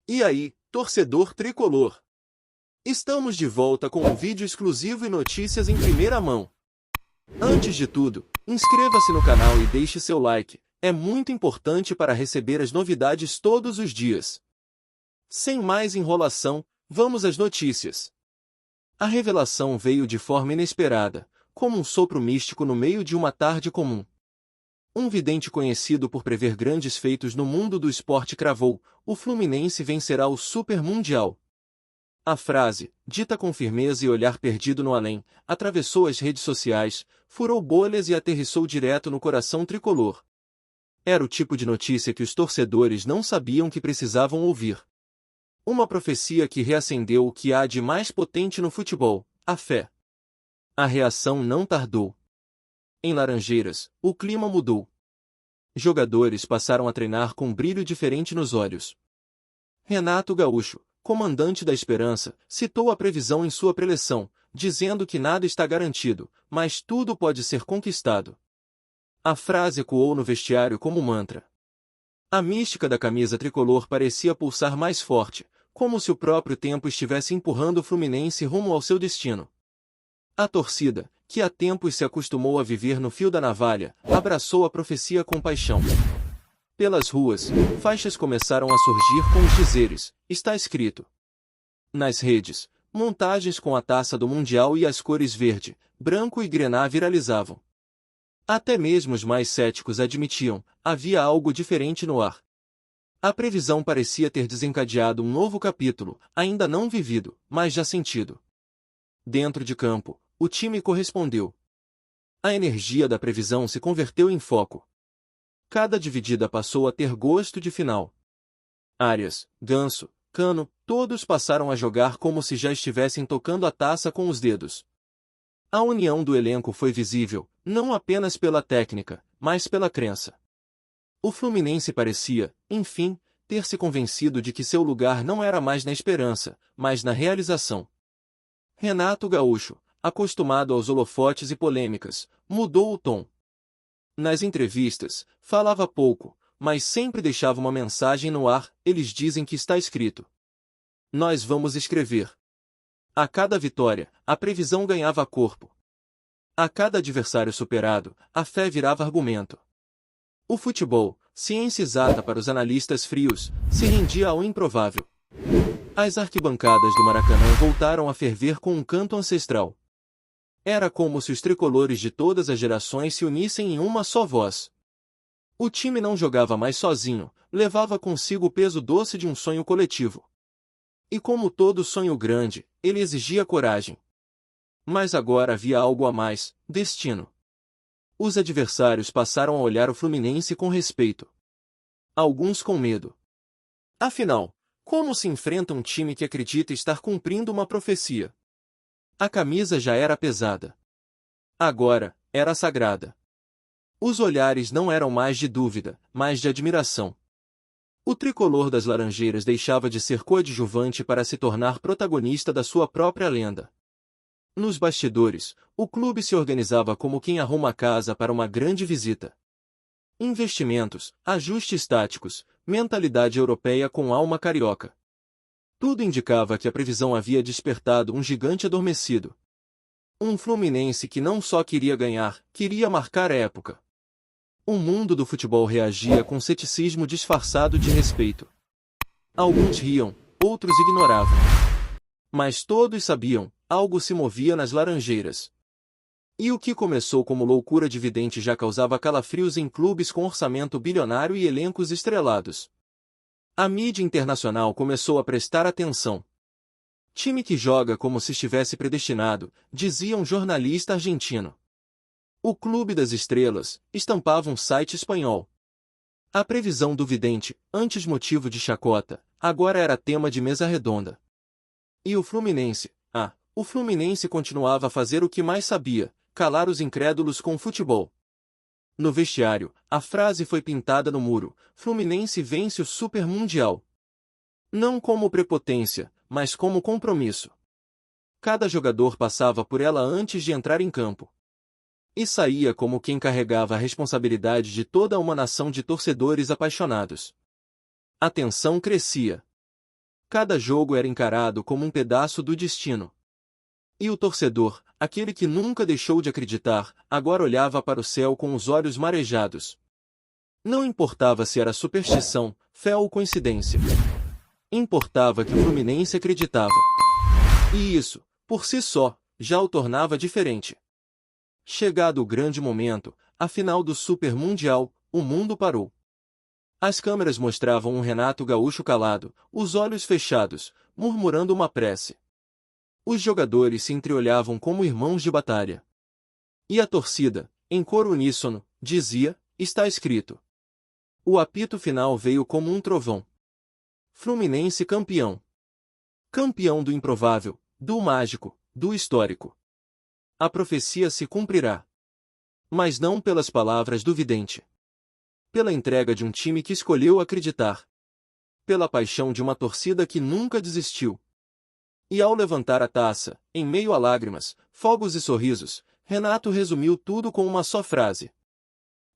E aí, torcedor tricolor? Estamos de volta com um vídeo exclusivo e notícias em primeira mão. Antes de tudo, inscreva-se no canal e deixe seu like, é muito importante para receber as novidades todos os dias. Sem mais enrolação, vamos às notícias. A revelação veio de forma inesperada, como um sopro místico no meio de uma tarde comum. Um vidente conhecido por prever grandes feitos no mundo do esporte cravou: o Fluminense vencerá o Super Mundial. A frase, dita com firmeza e olhar perdido no além, atravessou as redes sociais, furou bolhas e aterrissou direto no coração tricolor. Era o tipo de notícia que os torcedores não sabiam que precisavam ouvir. Uma profecia que reacendeu o que há de mais potente no futebol, a fé. A reação não tardou. Em Laranjeiras, o clima mudou. Jogadores passaram a treinar com um brilho diferente nos olhos. Renato Gaúcho, comandante da Esperança, citou a previsão em sua preleção, dizendo que nada está garantido, mas tudo pode ser conquistado. A frase ecoou no vestiário como mantra. A mística da camisa tricolor parecia pulsar mais forte, como se o próprio tempo estivesse empurrando o Fluminense rumo ao seu destino. A torcida, que há tempos se acostumou a viver no fio da navalha, abraçou a profecia com paixão. Pelas ruas, faixas começaram a surgir com os dizeres: está escrito. Nas redes, montagens com a taça do Mundial e as cores verde, branco e grená viralizavam. Até mesmo os mais céticos admitiam: havia algo diferente no ar. A previsão parecia ter desencadeado um novo capítulo, ainda não vivido, mas já sentido. Dentro de campo, o time correspondeu. A energia da previsão se converteu em foco. Cada dividida passou a ter gosto de final. Arias, Ganso, Cano, todos passaram a jogar como se já estivessem tocando a taça com os dedos. A união do elenco foi visível, não apenas pela técnica, mas pela crença. O Fluminense parecia, enfim, ter se convencido de que seu lugar não era mais na esperança, mas na realização. Renato Gaúcho, acostumado aos holofotes e polêmicas, mudou o tom. Nas entrevistas, falava pouco, mas sempre deixava uma mensagem no ar: eles dizem que está escrito. Nós vamos escrever. A cada vitória, a previsão ganhava corpo. A cada adversário superado, a fé virava argumento. O futebol, ciência exata para os analistas frios, se rendia ao improvável. As arquibancadas do Maracanã voltaram a ferver com um canto ancestral. Era como se os tricolores de todas as gerações se unissem em uma só voz. O time não jogava mais sozinho, levava consigo o peso doce de um sonho coletivo. E como todo sonho grande, ele exigia coragem. Mas agora havia algo a mais: destino. Os adversários passaram a olhar o Fluminense com respeito. Alguns com medo. Afinal, como se enfrenta um time que acredita estar cumprindo uma profecia? A camisa já era pesada. Agora, era sagrada. Os olhares não eram mais de dúvida, mas de admiração. O tricolor das Laranjeiras deixava de ser coadjuvante para se tornar protagonista da sua própria lenda. Nos bastidores, o clube se organizava como quem arruma a casa para uma grande visita. Investimentos, ajustes táticos, mentalidade europeia com alma carioca. Tudo indicava que a previsão havia despertado um gigante adormecido. Um Fluminense que não só queria ganhar, queria marcar a época. O mundo do futebol reagia com ceticismo disfarçado de respeito. Alguns riam, outros ignoravam. Mas todos sabiam: algo se movia nas Laranjeiras. E o que começou como loucura de vidente já causava calafrios em clubes com orçamento bilionário e elencos estrelados. A mídia internacional começou a prestar atenção. Time que joga como se estivesse predestinado, dizia um jornalista argentino. O Clube das Estrelas estampava um site espanhol. A previsão do vidente, antes motivo de chacota, agora era tema de mesa redonda. E o Fluminense? O Fluminense continuava a fazer o que mais sabia: calar os incrédulos com futebol. No vestiário, a frase foi pintada no muro: Fluminense vence o Super Mundial. Não como prepotência, mas como compromisso. Cada jogador passava por ela antes de entrar em campo. E saía como quem carregava a responsabilidade de toda uma nação de torcedores apaixonados. A tensão crescia. Cada jogo era encarado como um pedaço do destino. E o torcedor, aquele que nunca deixou de acreditar, agora olhava para o céu com os olhos marejados. Não importava se era superstição, fé ou coincidência. Importava que o Fluminense acreditava. E isso, por si só, já o tornava diferente. Chegado o grande momento, a final do Super Mundial, o mundo parou. As câmeras mostravam um Renato Gaúcho calado, os olhos fechados, murmurando uma prece. Os jogadores se entreolhavam como irmãos de batalha. E a torcida, em coro uníssono, dizia: está escrito. O apito final veio como um trovão. Fluminense campeão. Campeão do improvável, do mágico, do histórico. A profecia se cumprirá. Mas não pelas palavras do vidente. Pela entrega de um time que escolheu acreditar. Pela paixão de uma torcida que nunca desistiu. E ao levantar a taça, em meio a lágrimas, fogos e sorrisos, Renato resumiu tudo com uma só frase.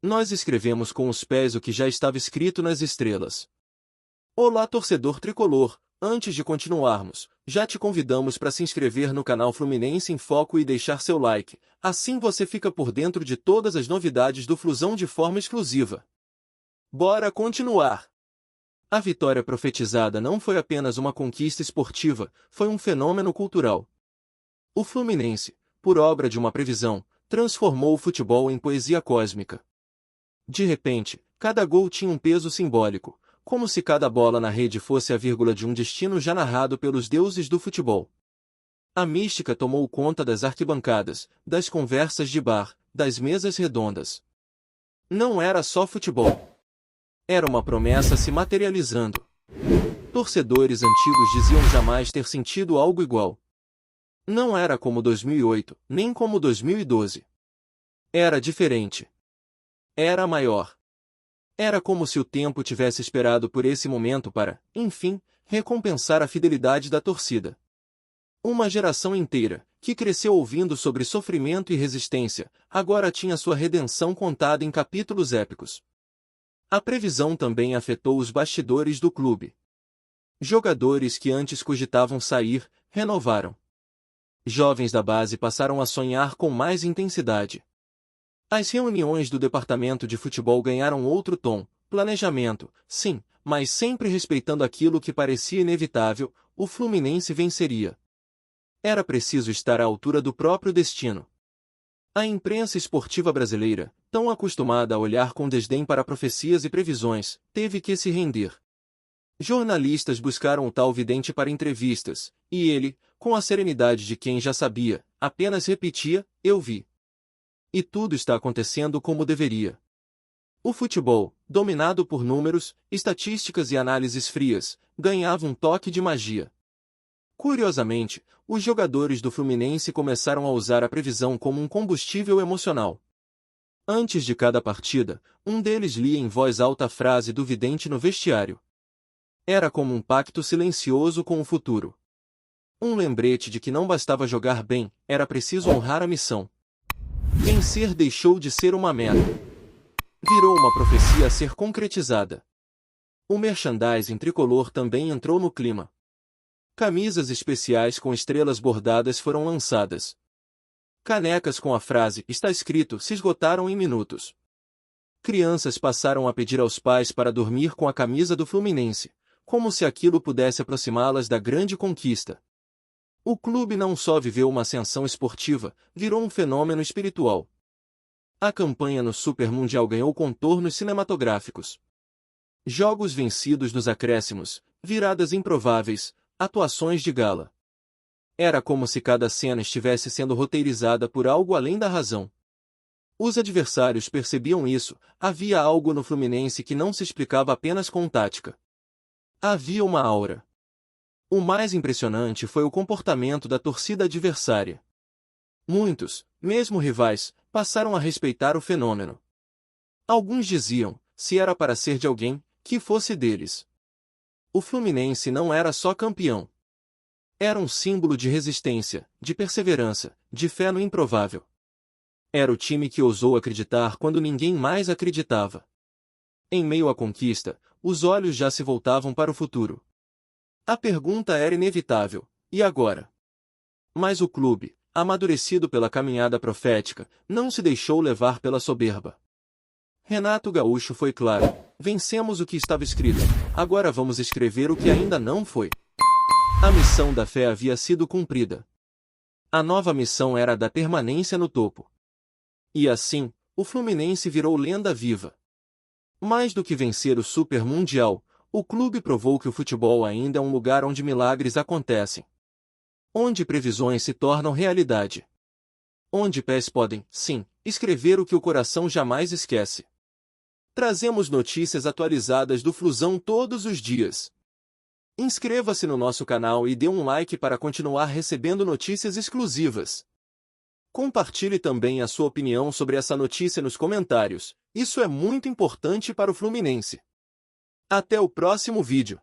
Nós escrevemos com os pés o que já estava escrito nas estrelas. Olá, torcedor tricolor, antes de continuarmos, já te convidamos para se inscrever no canal Fluminense em Foco e deixar seu like, assim você fica por dentro de todas as novidades do Flusão de forma exclusiva. Bora continuar! A vitória profetizada não foi apenas uma conquista esportiva, foi um fenômeno cultural. O Fluminense, por obra de uma previsão, transformou o futebol em poesia cósmica. De repente, cada gol tinha um peso simbólico, como se cada bola na rede fosse a vírgula de um destino já narrado pelos deuses do futebol. A mística tomou conta das arquibancadas, das conversas de bar, das mesas redondas. Não era só futebol. Era uma promessa se materializando. Torcedores antigos diziam jamais ter sentido algo igual. Não era como 2008, nem como 2012. Era diferente. Era maior. Era como se o tempo tivesse esperado por esse momento para, enfim, recompensar a fidelidade da torcida. Uma geração inteira, que cresceu ouvindo sobre sofrimento e resistência, agora tinha sua redenção contada em capítulos épicos. A previsão também afetou os bastidores do clube. Jogadores que antes cogitavam sair, renovaram. Jovens da base passaram a sonhar com mais intensidade. As reuniões do departamento de futebol ganharam outro tom, planejamento, sim, mas sempre respeitando aquilo que parecia inevitável: o Fluminense venceria. Era preciso estar à altura do próprio destino. A imprensa esportiva brasileira, tão acostumada a olhar com desdém para profecias e previsões, teve que se render. Jornalistas buscaram o tal vidente para entrevistas, e ele, com a serenidade de quem já sabia, apenas repetia: eu vi. E tudo está acontecendo como deveria. O futebol, dominado por números, estatísticas e análises frias, ganhava um toque de magia. Curiosamente, os jogadores do Fluminense começaram a usar a previsão como um combustível emocional. Antes de cada partida, um deles lia em voz alta a frase do vidente no vestiário. Era como um pacto silencioso com o futuro. Um lembrete de que não bastava jogar bem, era preciso honrar a missão. Vencer deixou de ser uma meta. Virou uma profecia a ser concretizada. O merchandising tricolor também entrou no clima. Camisas especiais com estrelas bordadas foram lançadas. Canecas com a frase "está escrito" se esgotaram em minutos. Crianças passaram a pedir aos pais para dormir com a camisa do Fluminense, como se aquilo pudesse aproximá-las da grande conquista. O clube não só viveu uma ascensão esportiva, virou um fenômeno espiritual. A campanha no Super Mundial ganhou contornos cinematográficos. Jogos vencidos nos acréscimos, viradas improváveis, atuações de gala. Era como se cada cena estivesse sendo roteirizada por algo além da razão. Os adversários percebiam isso, havia algo no Fluminense que não se explicava apenas com tática. Havia uma aura. O mais impressionante foi o comportamento da torcida adversária. Muitos, mesmo rivais, passaram a respeitar o fenômeno. Alguns diziam, se era para ser de alguém, que fosse deles. O Fluminense não era só campeão. Era um símbolo de resistência, de perseverança, de fé no improvável. Era o time que ousou acreditar quando ninguém mais acreditava. Em meio à conquista, os olhos já se voltavam para o futuro. A pergunta era inevitável: e agora? Mas o clube, amadurecido pela caminhada profética, não se deixou levar pela soberba. Renato Gaúcho foi claro: vencemos o que estava escrito, agora vamos escrever o que ainda não foi. A missão da fé havia sido cumprida. A nova missão era a da permanência no topo. E assim, o Fluminense virou lenda viva. Mais do que vencer o Super Mundial, o clube provou que o futebol ainda é um lugar onde milagres acontecem. Onde previsões se tornam realidade. Onde pés podem, sim, escrever o que o coração jamais esquece. Trazemos notícias atualizadas do Flusão todos os dias. Inscreva-se no nosso canal e dê um like para continuar recebendo notícias exclusivas. Compartilhe também a sua opinião sobre essa notícia nos comentários, isso é muito importante para o Fluminense. Até o próximo vídeo.